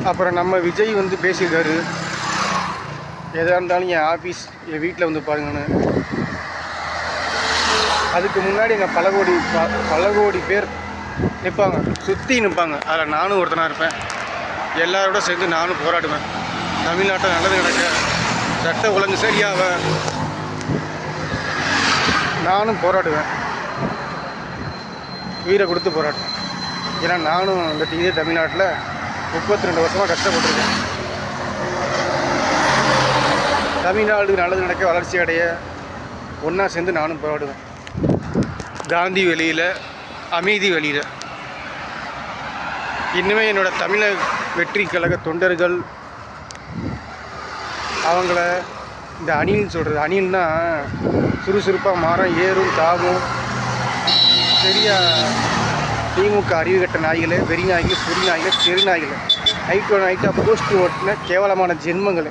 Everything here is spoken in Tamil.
அப்புறம் நம்ம விஜய் வந்து பேசியிருக்காரு, எதாக இருந்தாலும் என் ஆஃபீஸ் என் வீட்டில் வந்து பாருங்கன்னு. அதுக்கு முன்னாடி எங்கள் பல கோடி பேர் நிற்பாங்க, சுற்றி நிற்பாங்க. அதில் நானும் ஒருத்தனாக இருப்பேன். எல்லாரோட சேர்ந்து நானும் போராடுவேன். தமிழ்நாட்டில் நல்லது நடக்க, சட்ட ஒழுங்கு சரியாக நானும் போராடுவேன். உயிரை கொடுத்து போராடுவேன். ஏன்னா நானும் இந்த இதே தமிழ்நாட்டில் 32 வருஷமாக கஷ்டப்பட்டுருக்கேன். தமிழ்நாடு நல்லது நடக்க, வளர்ச்சி அடைய ஒன்றா சேர்ந்து நானும் போராடுவேன். காந்தி வழியில், அமைதி வழியில். இன்னுமே என்னோடய தமிழக வெற்றி கழக தொண்டர்கள் அவங்கள இந்த அணில்னு சொல்கிறது, அணில்னா சுறுசுறுப்பாக மாறம் ஏறும் தாவும் சரியாக திமுக அறிவு கட்ட நாய்கள், வெறி நாய்கள், சுரி நாய்கள், தெரு நாய்கள், நைட்டோ நைட்டாக போஸ்ட் ஓட்டின கேவலமான ஜென்மங்கள்.